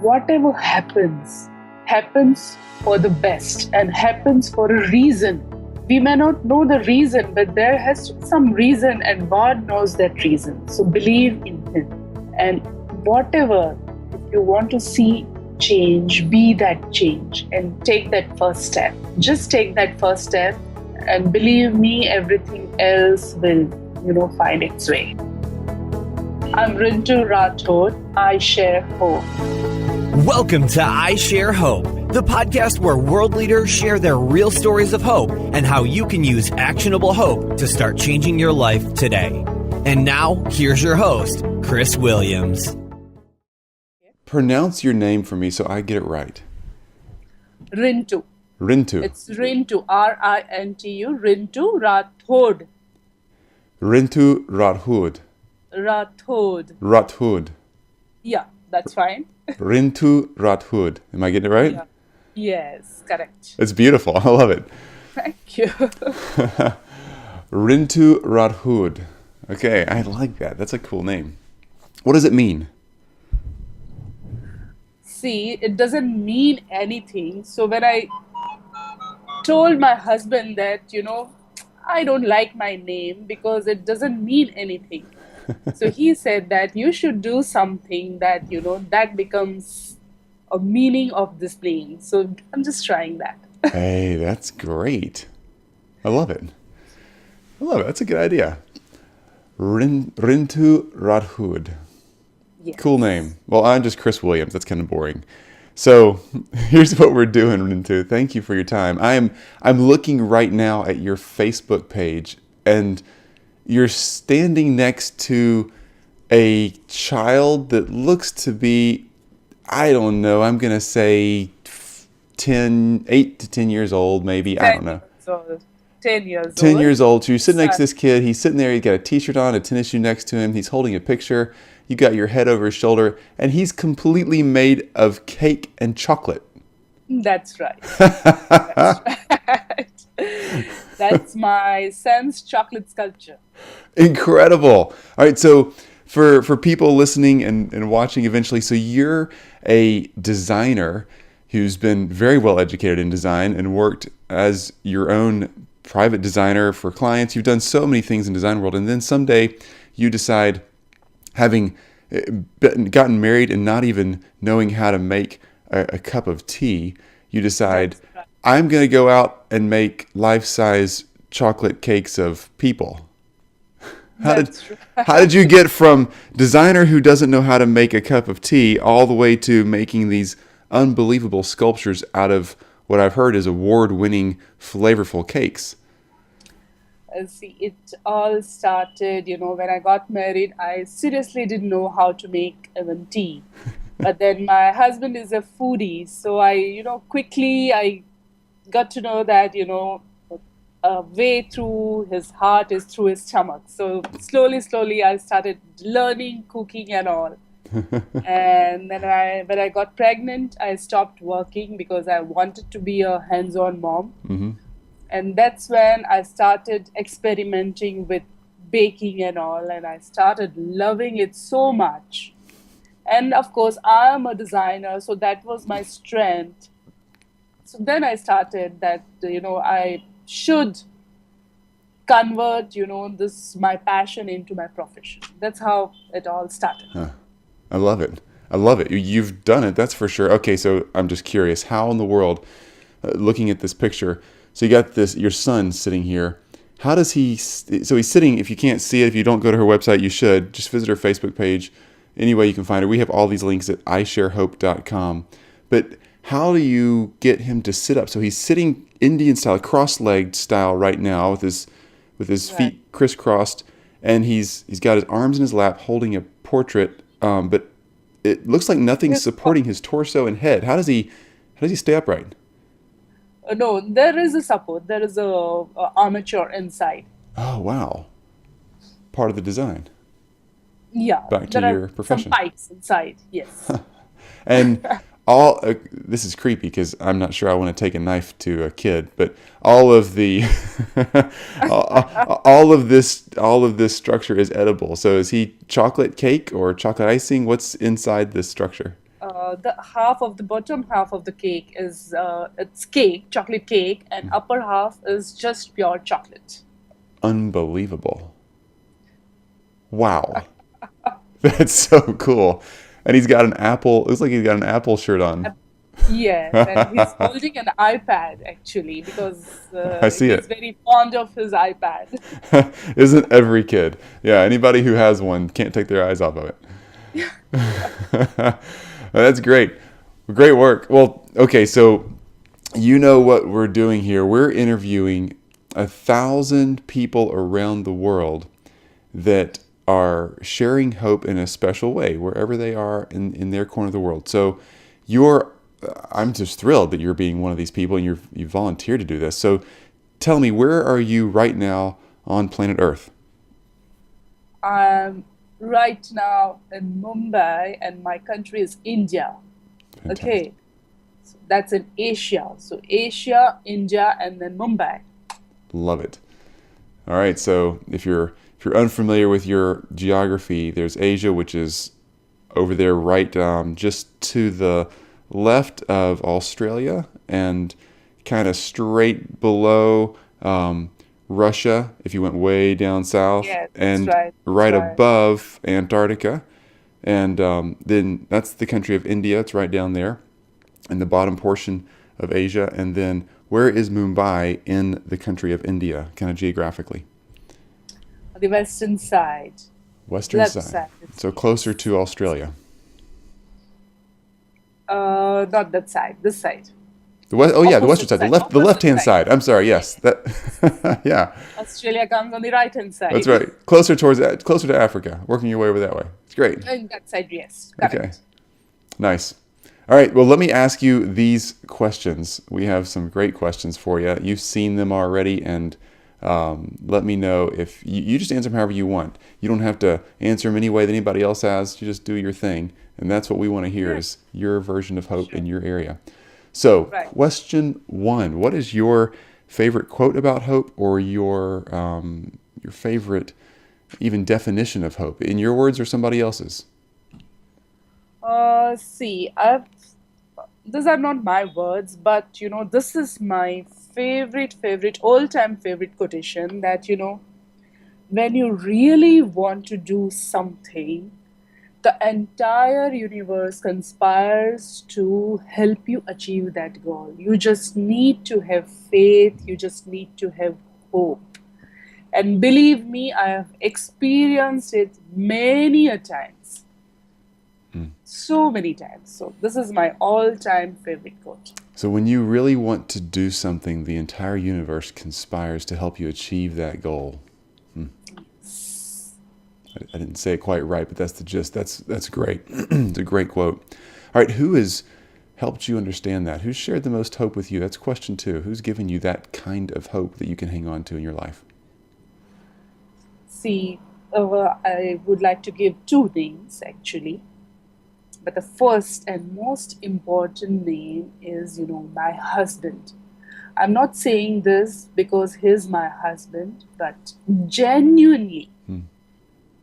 whatever happens for the best and happens for a reason. We may not know the reason, but there has to be some reason, and God knows that reason. So believe in Him. And whatever, if you want to see change, be that change and take that first step. Just take that first step, and believe me, everything else will, find its way. I'm Rintu Rathod. I share hope. Welcome to I Share Hope, the podcast where world leaders share their real stories of hope and how you can use actionable hope to start changing your life today. And now, here's your host, Chris Williams. Pronounce your name for me so I get it right. Rintu. Rintu. It's Rintu, R-I-N-T-U, Rintu Rathod. Rintu Rathod. Rathod. Yeah, that's fine. Rintu Rathod. Am I getting it right? Yeah. Yes, correct. It's beautiful. I love it. Thank you. Rintu Rathod. Okay, I like that. That's a cool name. What does it mean? See, it doesn't mean anything. So when I told my husband that, I don't like my name because it doesn't mean anything. So he said that you should do something that, that becomes a meaning of this name. So I'm just trying that. Hey, that's great. I love it. That's a good idea. Rintu Rathod. Yes. Cool name. Well, I'm just Chris Williams. That's kind of boring. So here's what we're doing, Rintu. Thank you for your time. I'm looking right now at your Facebook page, and you're standing next to a child that looks to be, I don't know, I'm going to say 8 to 10 years old, maybe. I don't know. 10 years old. 10 years old. So you're sitting next to this kid. He's sitting there. He's got a t-shirt on, a tennis shoe next to him. He's holding a picture. You got your head over his shoulder, and he's completely made of cake and chocolate. That's right. That's right. That's my son's chocolate sculpture. Incredible. All right, so for people listening and watching eventually, so you're a designer who's been very well educated in design and worked as your own private designer for clients. You've done so many things in design world, and then someday you decide, having gotten married and not even knowing how to make a cup of tea, you decide, right, I'm going to go out and make life-size chocolate cakes of people. How did you get from designer who doesn't know how to make a cup of tea all the way to making these unbelievable sculptures out of what I've heard is award-winning, flavorful cakes? See, it all started, when I got married. I seriously didn't know how to make even tea. But then my husband is a foodie. So I got to know that, a way through his heart is through his stomach. So slowly I started learning cooking and all. And then when I got pregnant, I stopped working because I wanted to be a hands-on mom. Mm-hmm. And that's when I started experimenting with baking and all, and I started loving it so much. And of course, I'm a designer, so that was my strength. So then I started that, I should convert, my passion into my profession. That's how it all started. Huh. I love it. You've done it, that's for sure. Okay, so I'm just curious, how in the world, looking at this picture, so you got your son sitting here. How does so he's sitting, if you can't see it, if you don't go to her website, you should. Just visit her Facebook page. Any way you can find her. We have all these links at isharehope.com. But how do you get him to sit up? So he's sitting Indian style, cross-legged style right now with his feet crisscrossed, and he's got his arms in his lap holding a portrait, but it looks like nothing's supporting his torso and head. How does he stay upright? No, there is a support. There is a armature inside. Oh, wow. Part of the design. Yeah. Back to your profession. Some pipes inside, yes. And this is creepy because I'm not sure I want to take a knife to a kid, but all of this structure is edible. So is he chocolate cake or chocolate icing? What's inside this structure? the half of the bottom half of the cake is it's cake, chocolate cake, and upper half is just pure chocolate. Unbelievable. Wow. That's so cool. And he's got an apple, looks like he's got an Apple shirt on. Yes, and he's holding an iPad actually because I see he's it. very fond of his iPad. Isn't every kid? Yeah, anybody who has one can't take their eyes off of it. That's great. Great work. Well, okay, so you know what we're doing here. We're interviewing 1,000 people around the world that are sharing hope in a special way, wherever they are in their corner of the world. So I'm just thrilled that you're being one of these people and you volunteered to do this. So tell me, where are you right now on planet Earth? I'm right now in Mumbai, and my country is India. Fantastic. Okay, so that's in Asia. So Asia, India, and then Mumbai. Love it. All right, so if you're unfamiliar with your geography, there's Asia, which is over there, right just to the left of Australia, and kind of straight below Russia, if you went way down south, Yes, that's and right. That's right right. above Antarctica. And then that's the country of India. It's right down there in the bottom portion of Asia. And then where is Mumbai in the country of India, kind of geographically? The western side, Western left side. side. So closer Yes. to Australia. Not that side. This side. Oh yeah, the western Opposite side, side. the Opposite left-hand side. side. I'm sorry. Yeah, Yes, yeah. that. Yeah, Australia comes on the right hand that's side. right. Closer to Africa. Working your way over that way. It's great. And that side, yes, Okay, correct. nice. All right. Well, let me ask you these questions. We have some great questions for you. You've seen them already, and let me know if you just answer them however you want. You don't have to answer them any way that anybody else has. You just do your thing, and that's what we want to hear Yeah, is your version of hope in sure. your area. So, Right. question one: what is your favorite quote about hope, or your favorite even definition of hope in your words or somebody else's? See, these are not my words, but this is my favorite, all-time favorite quotation that, when you really want to do something, the entire universe conspires to help you achieve that goal. You just need to have faith, you just need to have hope. And believe me, I have experienced it many a times. So many times. So this is my all-time favorite quote. So, when you really want to do something, the entire universe conspires to help you achieve that goal. I didn't say it quite right, but that's the gist. That's great. It's a great quote. All right, who has helped you understand that? Who's shared the most hope with you? That's question two. Who's given you that kind of hope that you can hang on to in your life? See, I would like to give two names actually. But the first and most important name is, my husband. I'm not saying this because he's my husband, but genuinely,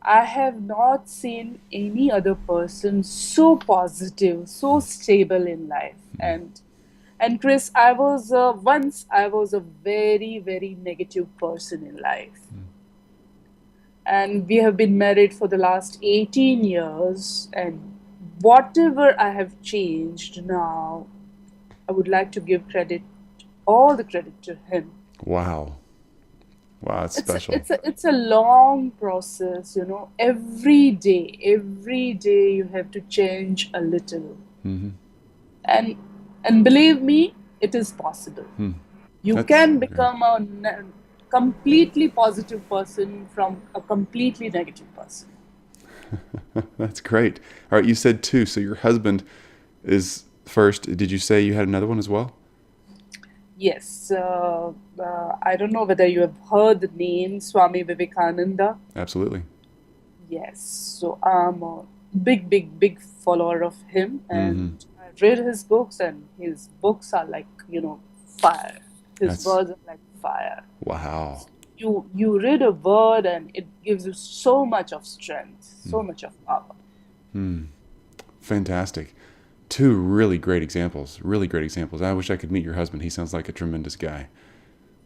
I have not seen any other person so positive, so stable in life. And Chris, I was a very, very negative person in life. And we have been married for the last 18 years, and whatever I have changed now, I would like to give all the credit to him. Wow. Wow, that's It's a, special. it's a, it's a long process, every day you have to change a little. And and believe me, it is possible. You That's can great. become a completely positive person from a completely negative person. That's great. All right, you said two. So your husband is first. Did you say you had another one as well? Yes, I don't know whether you have heard the name Swami Vivekananda. Absolutely. Yes, so I'm a big follower of him, and I've read his books, and his books are like, fire. His That's words are like fire. wow. You read a word, and it gives you so much of strength, so much of power. Fantastic. two really great examples. Really great examples. I wish I could meet your husband. He sounds like a tremendous guy.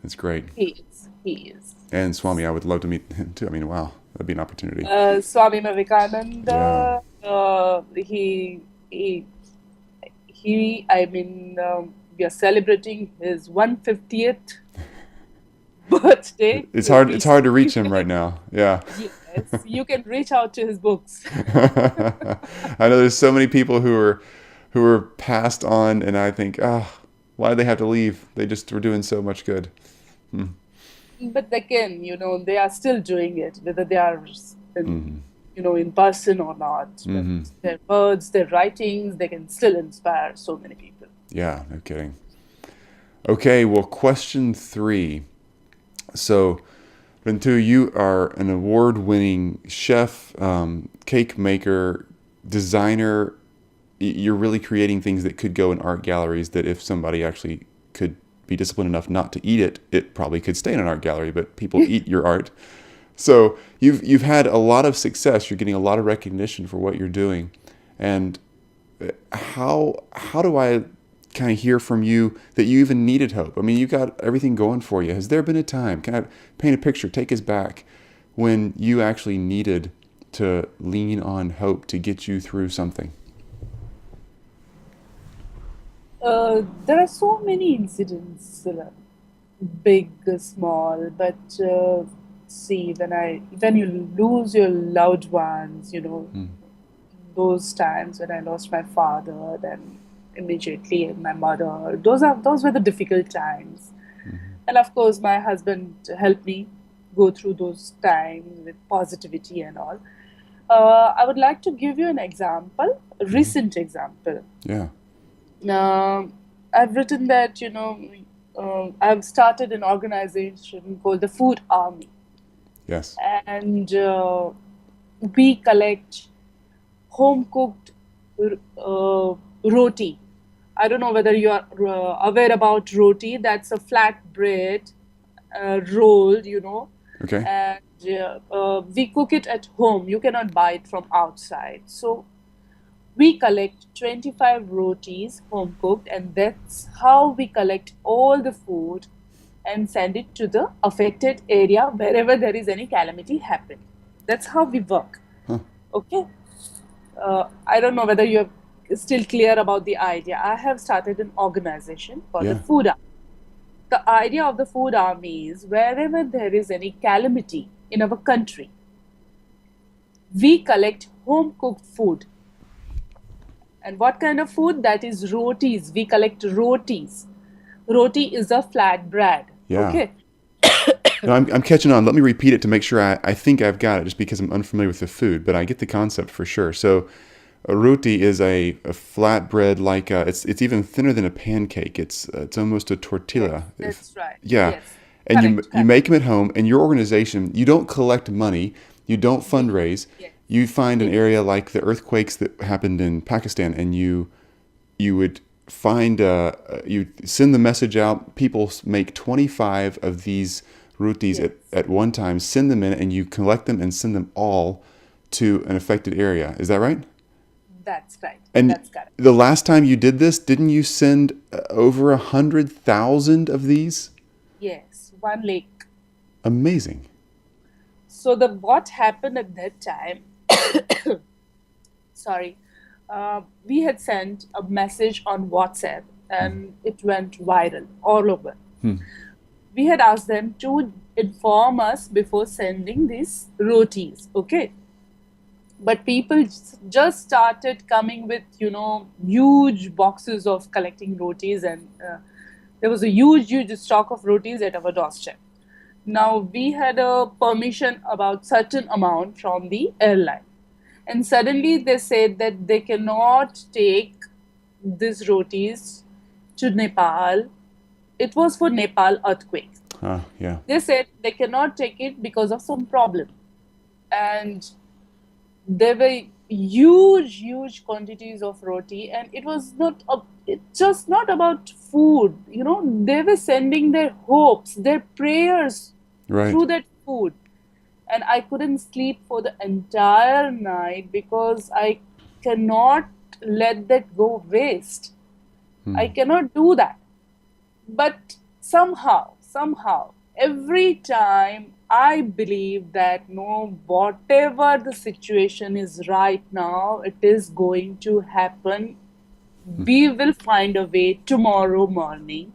That's great. He is. And Swami, I would love to meet him too. I mean, wow, that'd be an opportunity. Swami Yeah. Vivekananda, he, I mean, we are celebrating his 150th birthday. It's So hard. we, It's hard to reach him right now. Yeah. yes, you can reach out to his books. I know there's so many people who are passed on, and I think, why did they have to leave? They just were doing so much good. Hmm. But again, they are still doing it, whether they are Hmm. in person or not. But Hmm. their words, their writings, they can still inspire so many people. Yeah, no kidding. Okay, well, question 3. So, Rintu, you are an award-winning chef, cake maker, designer. You're really creating things that could go in art galleries that if somebody actually could be disciplined enough not to eat it, it probably could stay in an art gallery, but people eat your art. So you've had a lot of success. You're getting a lot of recognition for what you're doing. And how do I kind of hear from you that you even needed hope? I mean, you got everything going for you. Has there been a time? Can I paint a picture? Take us back when you actually needed to lean on hope to get you through something. There are so many incidents, big, small, but see, when you lose your loved ones, Mm. those times when I lost my father, then immediately my mother, those were the difficult times. Hmm. And of course, my husband helped me go through those times with positivity and all. I would like to give you an example, a Hmm. recent example. Yeah. I've written that, I've started an organization called the Food Army, Yes. and we collect home cooked roti. I don't know whether you are aware about roti. That's a flat bread rolled, Okay. and we cook it at home. You cannot buy it from outside. So we collect 25 rotis home cooked, and that's how we collect all the food and send it to the affected area wherever there is any calamity happening. That's how we work. Huh. Okay. I don't know whether you're still clear about the idea. I have started an organization called the Yeah. Food Army. The idea of the Food Army is wherever there is any calamity in our country, we collect home cooked food. And what kind of food? That is rotis. We collect rotis. Roti is a flat bread. Yeah. Okay. No, I'm catching on. Let me repeat it to make sure I think I've got it just because I'm unfamiliar with the food, but I get the concept for sure. So a roti is a flat bread like it's even thinner than a pancake. It's almost a Yes, tortilla. that's right. Yeah. Yes. And Correct, you correct. make them at home, and your organization, you don't collect money, you don't Yes, fundraise. yes, You find an yes, area like the earthquakes that happened in Pakistan, and you would find you send the message out. People make 25 of these rotis yes. at one time, send them in, and you collect them and send them all to an affected area. Is that right? That's right. And That's correct. the last time you did this, didn't you send over 100,000 of these? Yes, one lake. Amazing. So the what happened at that time, sorry, we had sent a message on WhatsApp and it went viral all over. Hmm. We had asked them to inform us before sending these rotis, okay? But people just started coming with, huge boxes of collecting rotis, and there was a huge stock of rotis at our doorstep. Now we had a permission about certain amount from the airline, and suddenly they said that they cannot take these rotis to Nepal. It was for Nepal earthquake. Yeah. They said they cannot take it because of some problem, and there were huge quantities of roti, and it was it's just not about food. They were sending their hopes, their prayers Right. through that food, and I couldn't sleep for the entire night because I cannot let that go waste. I cannot do that. But somehow, every time I believe that no, whatever the situation is right now, it is going to happen. We will find a way tomorrow morning.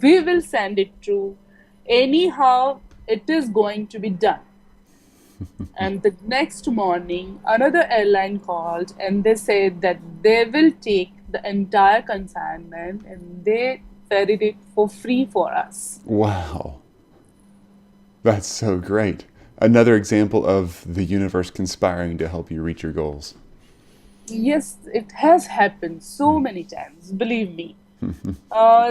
We will send it through. Anyhow, it is going to be done. And the next morning, another airline called and they said that they will take the entire consignment and they ferried it for free for us. Wow. That's so great. Another example of the universe conspiring to help you reach your goals. Yes, it has happened so many times, believe me.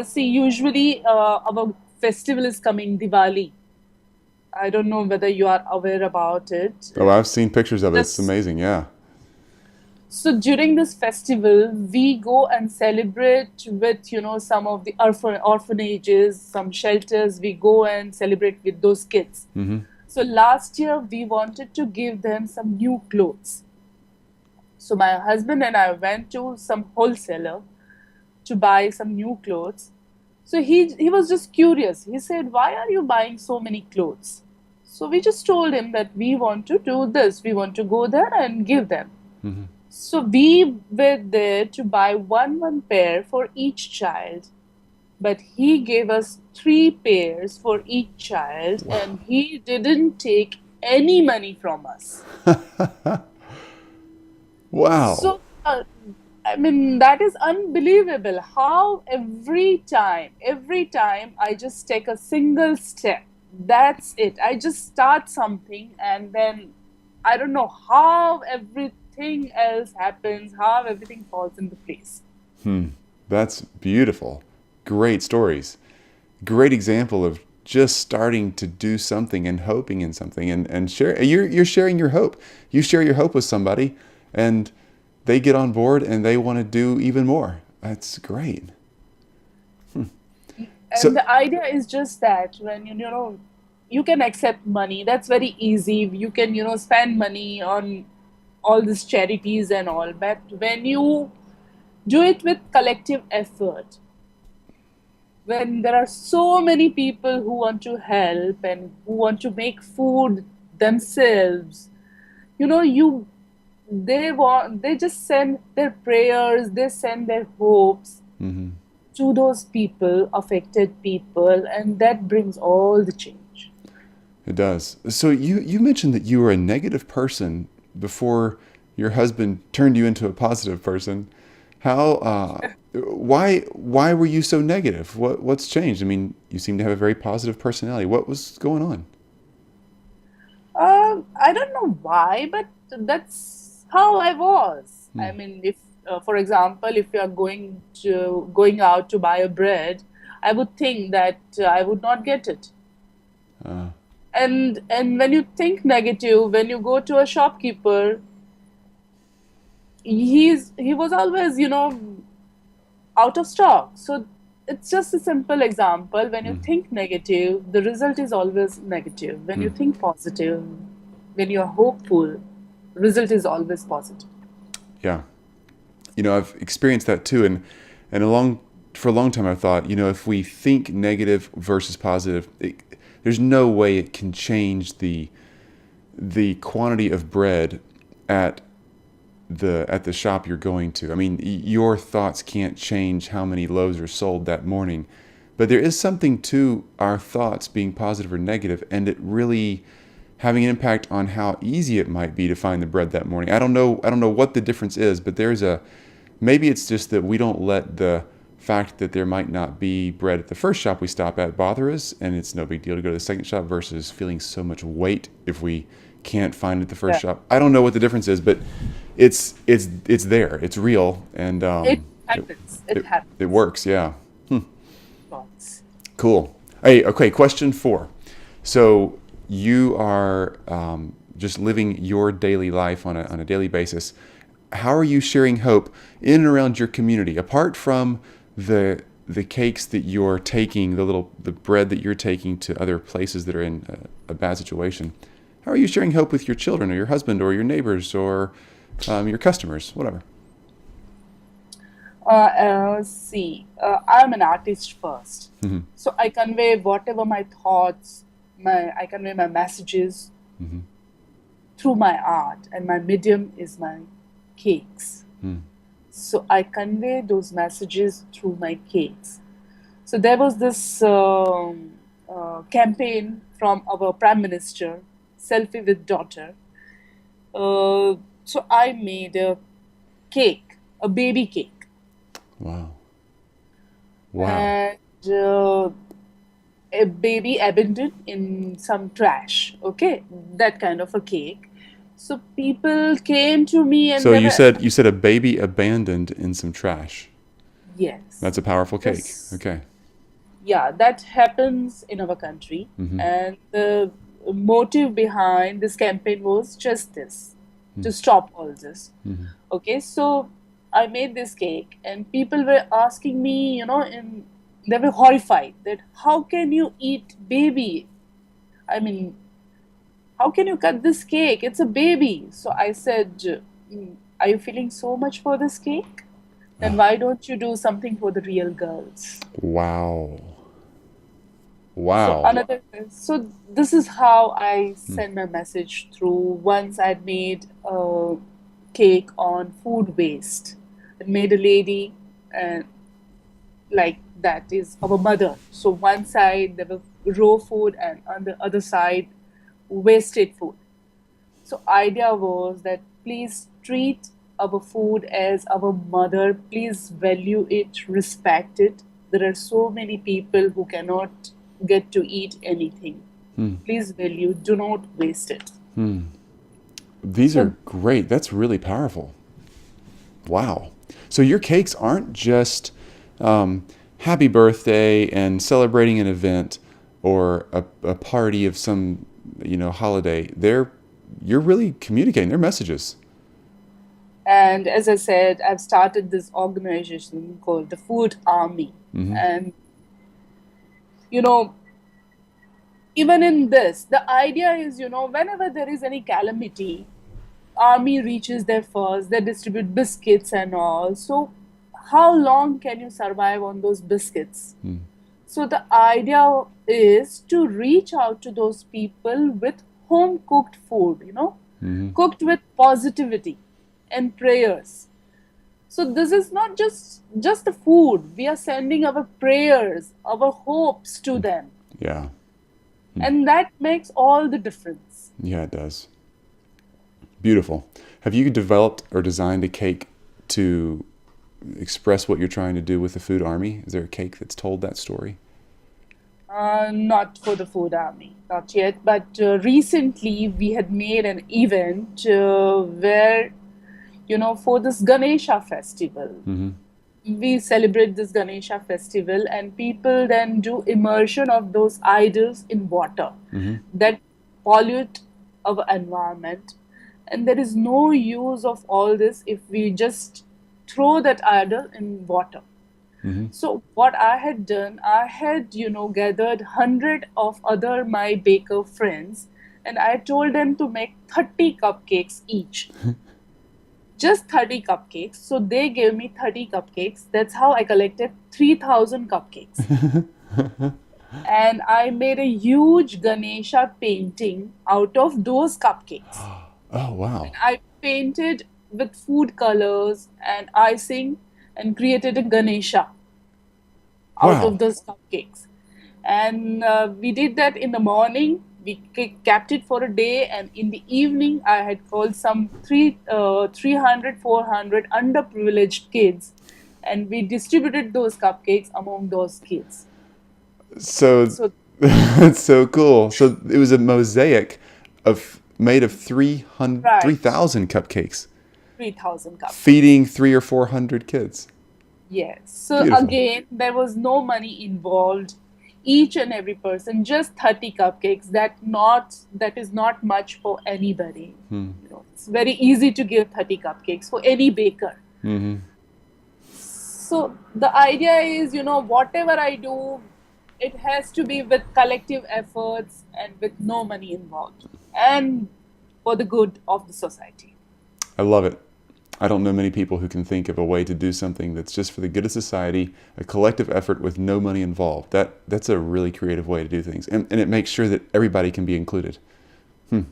See, usually our festival is coming, Diwali. I don't know whether you are aware about it. Oh, I've seen pictures of it. It's This amazing. Yeah. So during this festival, we go and celebrate with, some of the orphanages, some shelters. We go and celebrate with those kids. So last year, we wanted to give them some new clothes. So my husband and I went to some wholesaler to buy some new clothes. So he was just curious. He said, "Why are you buying so many clothes?" So we just told him that we want to do this. We want to go there and give them. So we were there to buy one pair for each child, but he gave us 3 pairs for each child, and he didn't take any money from us. Wow. So, I mean, that is unbelievable. How every time I just take a single step, that's it. I just start something, and then I don't know how everything else happens, how everything falls into place. That's beautiful. Great stories. Great example of just starting to do something and hoping in something and share. You're sharing your hope. You share your hope with somebody and they get on board and they want to do even more. That's great. So, And the idea is just that when you can accept money, that's very easy. You can, spend money on all these charities and all. But when you do it with collective effort, when there are so many people who want to help and who want to make food themselves, you they just send their prayers, they send their hopes to those people, affected people, and that brings all the change. it does. So you mentioned that you were a negative person before your husband turned you into a positive person. How why were you so negative? What's changed? I mean, you seem to have a very positive personality. What was going on? I don't know why, but that's how I was. I mean, if, for example, if you are going out to buy a bread, I would think that I would not get it. Uh, And when you think negative, when you go to a shopkeeper, he was always, out of stock. So it's just a simple example. When you think negative, the result is always negative. When you think positive, when you are hopeful, result is always positive. yeah. I've experienced that too, and for a long time I thought, if we think negative versus positive, there's no way it can change the quantity of bread at the shop you're going to. I mean, your thoughts can't change how many loaves are sold that morning, but there is something to our thoughts being positive or negative, and it really having an impact on how easy it might be to find the bread that morning. I don't know what the difference is, but maybe it's just that we don't let the fact that there might not be bread at the first shop we stop at bother us, and it's no big deal to go to the second shop versus feeling so much weight if we can't find it at the first Yeah. shop. I don't know what the difference is, but it's there. It's real, and It happens. It it happens. works. Yeah. Lots. Cool. Hey, okay. Question 4. So you are just living your daily life on a daily basis. How are you sharing hope in and around your community, apart from the cakes that you're taking, the bread that you're taking to other places that are in a bad situation? How are you sharing hope with your children or your husband or your neighbors or your customers, whatever? I'm an artist first. Hmm. So I convey whatever my thoughts, I convey my messages Hmm. through my art, and my medium is my cakes. Hmm. So I convey those messages through my cakes. So there was this campaign from our Prime Minister, Selfie with Daughter. So I made a cake, a baby cake, Wow. Wow. and a baby abandoned in some trash. Okay, that kind of a cake. So people came to me and So they you were, said a baby abandoned in some trash. yes, That's a powerful cake. this, Okay. yeah, that happens in our country. Hmm. And the motive behind this campaign was just this, to stop all this. Hmm. Okay, so I made this cake, and people were asking me, and they were horrified that how can you eat baby? I mean, how can you cut this cake? It's a baby. So I said, are you feeling so much for this cake? Then why don't you do something for the real girls? Wow. So Wow. another, so this is how I send my message through. Once I'd made a cake on food waste. I made a lady, and like that is our mother. So one side there was raw food, and on the other side wasted food. So idea was that please treat our food as our mother. Please value it, respect it. There are so many people who cannot get to eat anything. Please value, do not waste it. These are So great. That's really powerful. Wow. So your cakes aren't just happy birthday and celebrating an event or a party of some holiday. You're really communicating. They're messages. and as I said, I've started this organization called the Food Army. Hmm. And you know, even in this, the idea is, whenever there is any calamity, army reaches there first, they distribute biscuits and all. So how long can you survive on those biscuits? So the idea is to reach out to those people with home cooked food, cooked with positivity and prayers. So this is not just the food. We are sending our prayers, our hopes to them. Yeah. And that makes all the difference. Yeah, it does. Beautiful. Have you developed or designed a cake to express what you're trying to do with the Food Army? Is there a cake that's told that story? Not for the food army, not yet. But recently we had made an event where, for this Ganesha festival, Hmm. we celebrate this Ganesha festival, and people then do immersion of those idols in water Hmm. that pollute our environment. And there is no use of all this if we just throw that idol in water. Hmm. So what I had done, I had, gathered 100 of other my baker friends, and I told them to make 30 cupcakes each. Just 30 cupcakes. So they gave me 30 cupcakes. That's how I collected 3,000 cupcakes. And I made a huge Ganesha painting out of those cupcakes. Oh, wow. I painted with food colors and icing and created a Ganesha out of Wow. those cupcakes. And we did that in the morning. We kept it for a day, and in the evening, I had called some 300, 400 underprivileged kids, and we distributed those cupcakes among those kids. So So, that's so cool. So it was a mosaic of made of 300, right, 3,000 cupcakes, 3,000 cupcakes. feeding 300 or 400 kids. Yes. So Beautiful. again, there was no money involved. Each and every person, just 30 cupcakes. That is not much for anybody. It's very easy to give 30 cupcakes for any baker. Hmm. So the idea is, whatever I do, it has to be with collective efforts and with no money involved, and for the good of the society. I love it. I don't know many people who can think of a way to do something that's just for the good of society, a collective effort with no money involved. That's a really creative way to do things. And it makes sure that everybody can be included.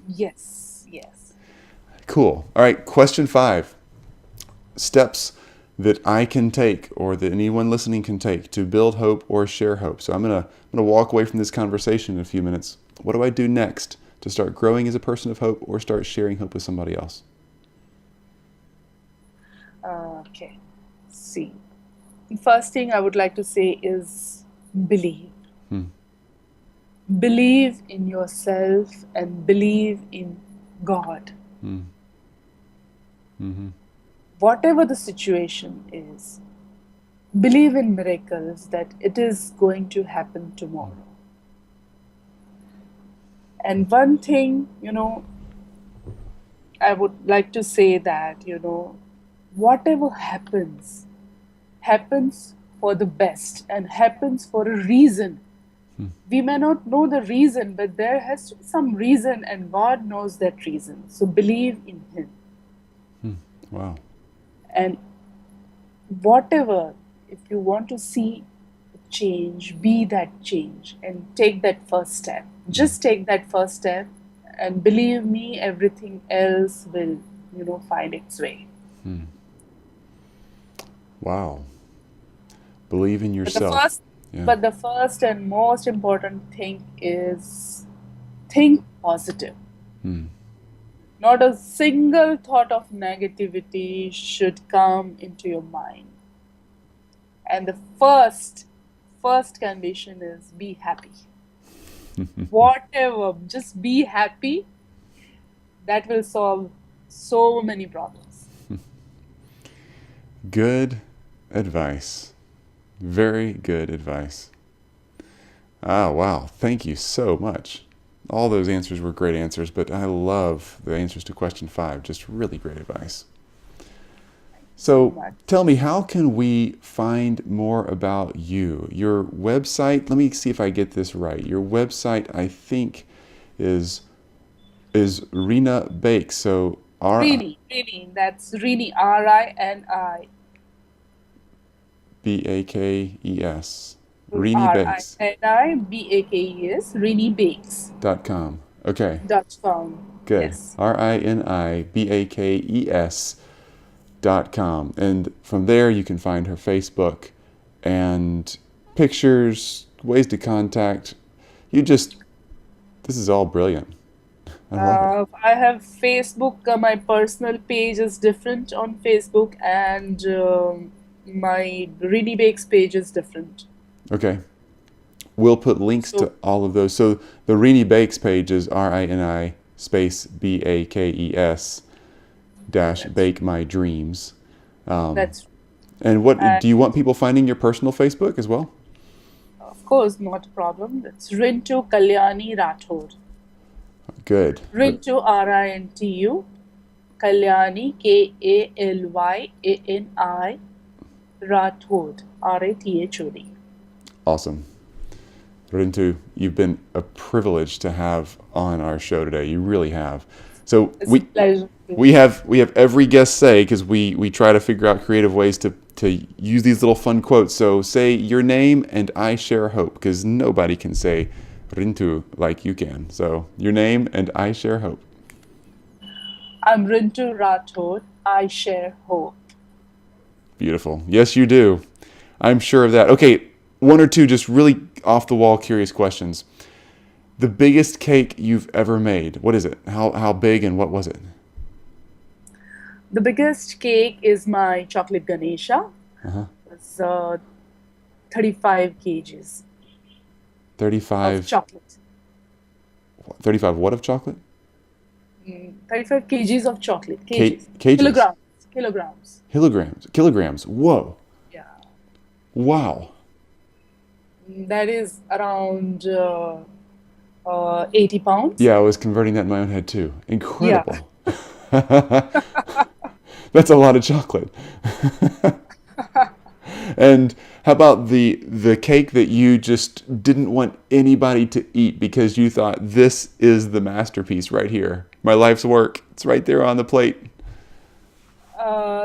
Yes, yes. Cool. All right, question 5. Steps that I can take or that anyone listening can take to build hope or share hope. So I'm gonna walk away from this conversation in a few minutes. What do I do next to start growing as a person of hope or start sharing hope with somebody else? Okay. See, the first thing I would like to say is believe. Hmm. Believe in yourself and believe in God. Hmm. Mm-hmm. Whatever the situation is, believe in miracles that it is going to happen tomorrow. And one thing, I would like to say that, whatever happens, happens for the best and happens for a reason. We may not know the reason, but there has to be some reason, and God knows that reason. So believe in Him. Wow. And whatever, if you want to see change, be that change and take that first step. Just take that first step, and believe me, everything else will, find its way. Wow. Believe in But the yourself. first, Yeah. but the first and most important thing is think positive. Not a single thought of negativity should come into your mind. And the first condition is be happy. Whatever, just be happy. That will solve so many problems. Good advice. Very good advice. Ah, wow. Thank you so much. All those answers were great answers, but I love the answers to question 5. Just really great advice. So tell me, how can we find more about you? Your website, let me see if I get this right. Your website, I think, is Rina Bakes. So Rini, that's Rini, R-I-N-I. Bakes. Rini Bakes. R-I-N-I-B-A-K-E-S, Rini Bakes. .com. Okay. .com. Good. Yes. RINIBAKES.com. And from there you can find her Facebook and pictures, ways to contact. This is all brilliant. I love it. I have Facebook. My personal page is different on Facebook, and my Rini Bakes page is different. Okay. We'll put links to all of those. So the Rini Bakes page is RINI space BAKES dash Bake My Dreams. That's And what do you want people finding your personal Facebook as well? Of course, not a problem. It's Rintu Kalyani Rathod. Good. Rintu, R-I-N-T-U, Kalyani, K-A-L-Y-A-N-I, Rathod, R-A-T-H-O-D. Awesome. Rintu, you've been a privilege to have on our show today. You really have. So It's a pleasure. we have every guest say, because we try to figure out creative ways to use these little fun quotes. So say your name and I share hope, because nobody can say Rintu like you can. So your name and I share hope. I'm Rintu Rathod. I share hope. Beautiful. Yes, you do. I'm sure of that. Okay, one or two just really off the wall curious questions. The biggest cake you've ever made, what is it? How big and what was it? The biggest cake is my Chocolate Ganesha. It's 35 kgs 35 of chocolate. 35 what of chocolate? 35 kgs of chocolate. Cages. Kilograms. Kilograms. Whoa. Yeah. Wow. That is around 80 pounds. Yeah, I was converting that in my own head too. Incredible. Yeah. That's a lot of chocolate. And how about the cake that you just didn't want anybody to eat because you thought this is the masterpiece right here, my life's work? It's right there on the plate.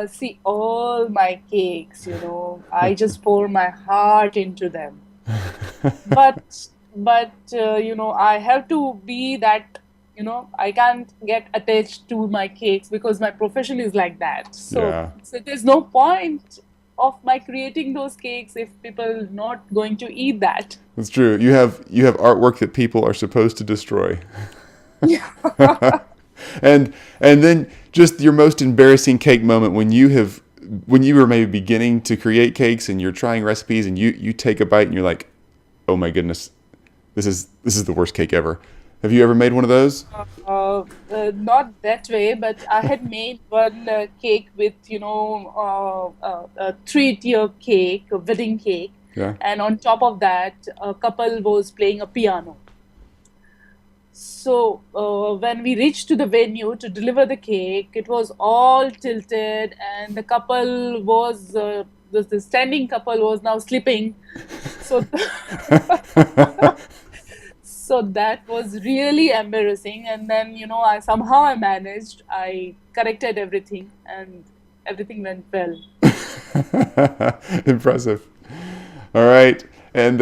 See, all my cakes, I just pour my heart into them. But I have to be that, I can't get attached to my cakes because my profession is like that. So, Yeah, so there's no point of my creating those cakes if people not going to eat that. that's true. You have artwork that people are supposed to destroy. Yeah. And then just your most embarrassing cake moment when you were maybe beginning to create cakes and you're trying recipes and you take a bite and you're like, oh my goodness, this is the worst cake ever. Have you ever made one of those? Not that way, but I had made one cake with, a three-tier cake, a wedding cake, Yeah. and on top of that, a couple was playing a piano. So when we reached to the venue to deliver the cake, it was all tilted, and the couple was the standing couple was now sleeping. So so that was really embarrassing. And then I managed. I corrected everything, and everything went well. Impressive. All right. And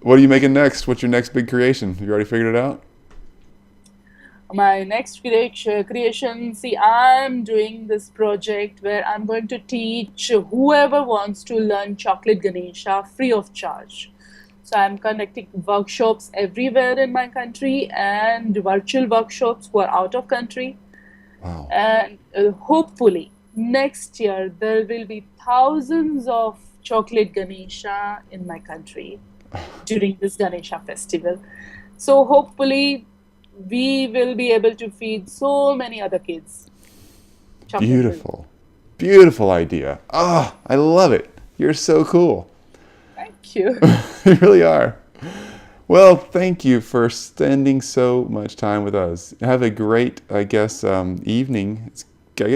what are you making next? What's your next big creation? You already figured it out? My next creation, see, I'm doing this project where I'm going to teach whoever wants to learn Chocolate Ganesha free of charge. So I'm conducting workshops everywhere in my country and virtual workshops who are out of country. Wow. And hopefully next year there will be thousands of Chocolate Ganesha in my country during this Ganesha festival. So hopefully we will be able to feed so many other kids chocolate milk. Beautiful. Beautiful idea. Ah, I love it. You're so cool. Thank you. You really are. Well, thank you for spending so much time with us. Have a great, evening. I guess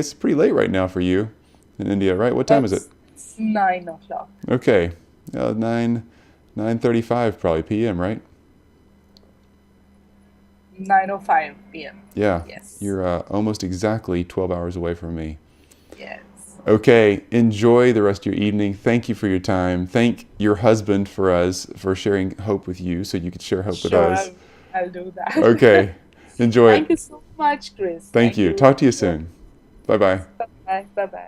it's pretty late right now for you in India, right? What time is it? It's 9 o'clock. Okay, 9:35 probably p.m., right? 9:05 p.m. Yeah. Yes. You're almost exactly 12 hours away from me. Yes. Okay, enjoy the rest of your evening. Thank you for your time. Thank your husband for sharing hope with you so you could share hope with Sure, us. I'll do that. Okay, enjoy Thank you it. so much, Chris. Thank you. Talk to you soon. Bye-bye. Bye-bye. Bye-bye.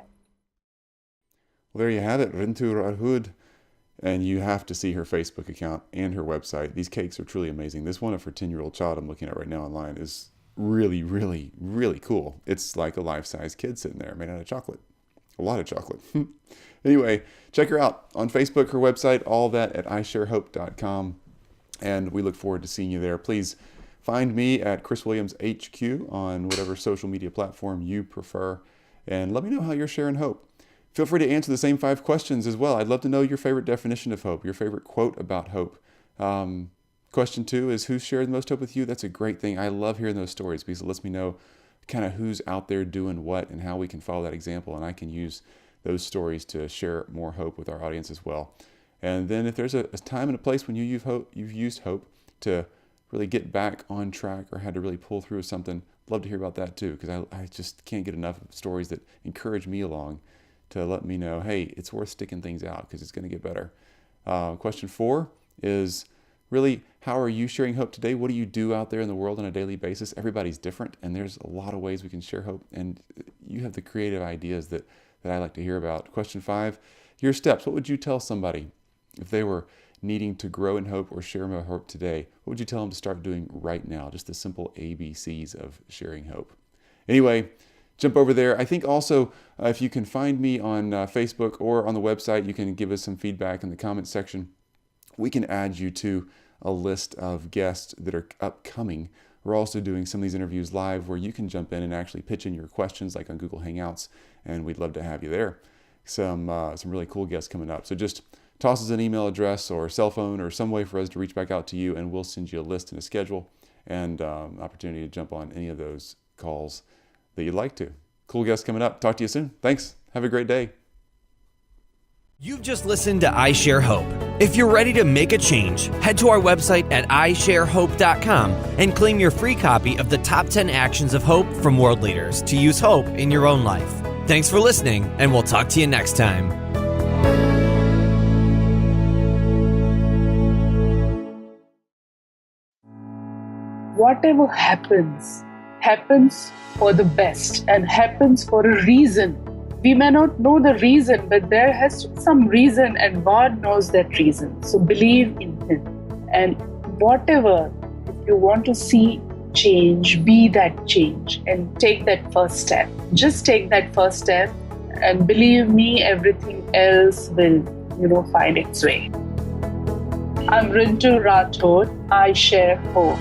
Well, there you have it, Rintu Rathod. And you have to see her Facebook account and her website. These cakes are truly amazing. This one of her 10-year-old child I'm looking at right now online is really, really, really cool. It's like a life-size kid sitting there made out of chocolate. A lot of chocolate. Anyway, check her out on Facebook, her website, all that at isharehope.com. And we look forward to seeing you there. Please find me at Chris Williams HQ on whatever social media platform you prefer. And let me know how you're sharing hope. Feel free to answer the same 5 questions as well. I'd love to know your favorite definition of hope, your favorite quote about hope. Question 2 is who shared the most hope with you? That's a great thing. I love hearing those stories because it lets me know kind of who's out there doing what and how we can follow that example. And I can use those stories to share more hope with our audience as well. And then if there's a time and a place when you've used hope to really get back on track or had to really pull through something, I'd love to hear about that too, because I just can't get enough of stories that encourage me along to let me know, hey, it's worth sticking things out because it's going to get better. Question 4 is really, how are you sharing hope today? What do you do out there in the world on a daily basis? Everybody's different, and there's a lot of ways we can share hope, and you have the creative ideas that I like to hear about. Question 5, your steps. What would you tell somebody if they were needing to grow in hope or share more hope today? What would you tell them to start doing right now? Just the simple ABCs of sharing hope. Anyway, jump over there. I think also if you can find me on Facebook or on the website, you can give us some feedback in the comments section. We can add you to a list of guests that are upcoming. We're also doing some of these interviews live where you can jump in and actually pitch in your questions like on Google Hangouts, and we'd love to have you there. Some really cool guests coming up. So just toss us an email address or cell phone or some way for us to reach back out to you, and we'll send you a list and a schedule and opportunity to jump on any of those calls that you'd like to. Cool guests coming up. Talk to you soon. Thanks. Have a great day. You've just listened to I Share Hope. If you're ready to make a change, head to our website at isharehope.com and claim your free copy of the top 10 actions of hope from world leaders to use hope in your own life. Thanks for listening, and we'll talk to you next time. Whatever happens, happens for the best and happens for a reason. We may not know the reason, but there has to be some reason, and God knows that reason. So believe in Him. And whatever, if you want to see change, be that change and take that first step. Just take that first step, and believe me, everything else will, find its way. I'm Rintu Rathod. I share hope.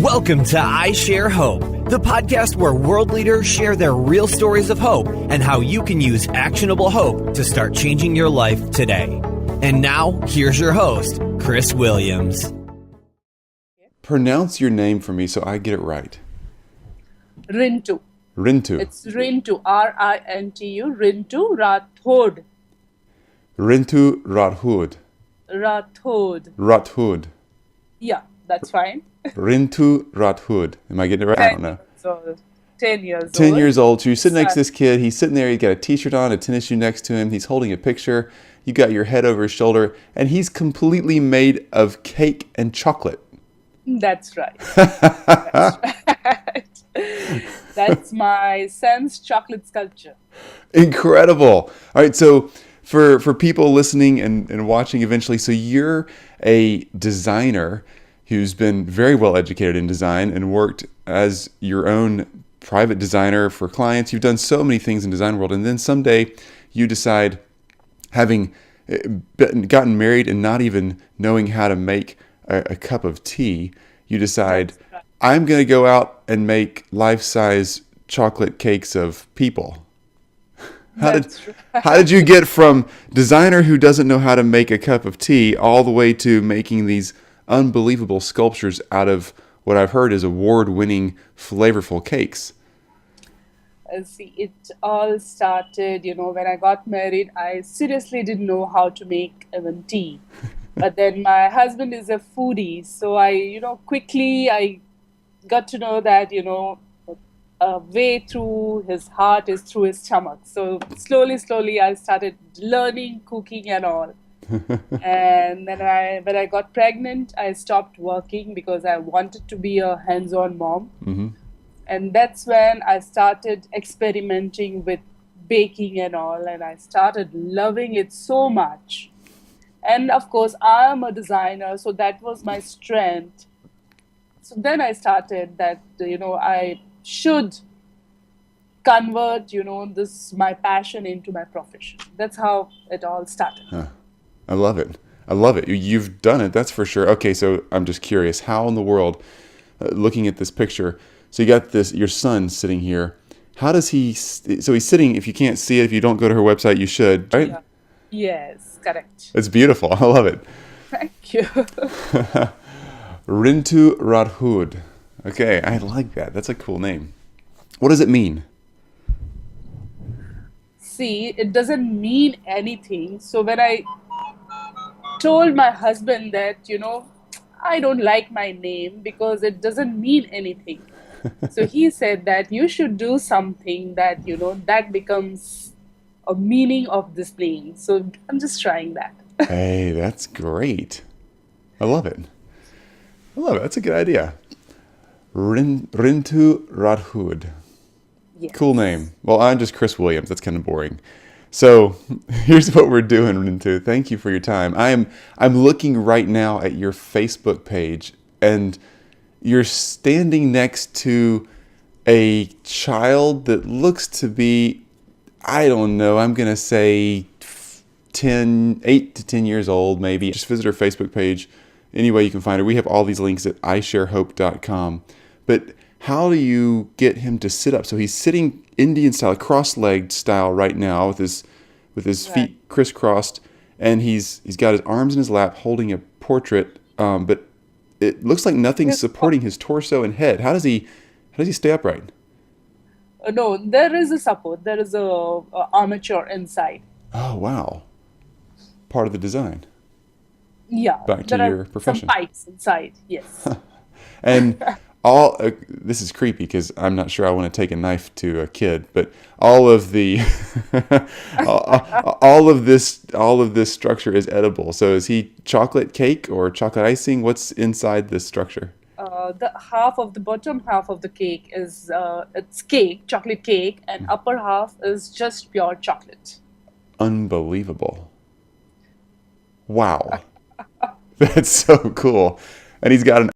Welcome to I Share Hope, the podcast where world leaders share their real stories of hope and how you can use actionable hope to start changing your life today. And now, here's your host, Chris Williams. Pronounce your name for me so I get it right. Rintu. Rintu. It's Rintu, R-I-N-T-U, Rintu Rathod. Rintu Rathod. Rathod. Rathod. Yeah, that's fine. Rintu Rathod. Am I getting it right? I don't know. So 10 years old. 10 years old. So you're sitting next to this kid. He's sitting there. He's got a t-shirt on, a tennis shoe next to him. He's holding a picture. You got your head over his shoulder. And he's completely made of cake and chocolate. That's right. That's right. That's my son's chocolate sculpture. Incredible. All right. So for people listening and watching eventually, so you're a designer who's been very well educated in design and worked as your own private designer for clients. You've done so many things in the design world. And then someday you decide, having gotten married and not even knowing how to make a cup of tea, you decide, Right. I'm going to go out and make life-size chocolate cakes of people. How did you get from designer who doesn't know how to make a cup of tea all the way to making these unbelievable sculptures out of what I've heard is award-winning, flavorful cakes? See, it all started, when I got married, I seriously didn't know how to make even tea. But then my husband is a foodie, so I got to know that, a way through his heart is through his stomach. So slowly, I started learning cooking and all. And then when I got pregnant, I stopped working because I wanted to be a hands-on mom. Mm-hmm. And that's when I started experimenting with baking and all, and I started loving it so much. And of course, I'm a designer, so that was my strength. So then I started that, I should convert, my passion into my profession. That's how it all started. I love it. I love it. You've done it, that's for sure. Okay, so I'm just curious, how in the world, looking at this picture, so you got your son sitting here. How does so he's sitting, if you can't see it, if you don't go to her website, you should, right? Yeah. Yes, correct. It's beautiful. I love it. Thank you. Rintu Rathod. Okay, I like that. That's a cool name. What does it mean? See, it doesn't mean anything. So when I told my husband that, I don't like my name because it doesn't mean anything. So he said that you should do something that, that becomes a meaning of this name. So I'm just trying that. Hey, that's great. I love it. That's a good idea. Rintu Rathod. Yes. Cool name. Well, I'm just Chris Williams. That's kind of boring. So here's what we're doing, Rintu. Thank you for your time. I'm looking right now at your Facebook page, and you're standing next to a child that looks to be, I don't know, I'm going to say 8 to 10 years old, maybe. Just visit her Facebook page. Any way you can find her. We have all these links at isharehope.com. But how do you get him to sit up? So he's sitting Indian style, cross-legged style right now with his feet crisscrossed, and he's got his arms in his lap holding a portrait, but it looks like nothing's supporting his torso and head. How does he stay upright? No, there is a support. There is a armature inside. Oh, wow. Part of the design. Yeah. Back to there your are profession. some pipes inside. Yes. And all this is creepy because I'm not sure I want to take a knife to a kid, but all of the all of this structure is edible. So is he chocolate cake or chocolate icing? What's inside this structure? The half of the bottom half of the cake is it's cake, chocolate cake, and upper half is just pure chocolate. Unbelievable. Wow. That's so cool. And he's got an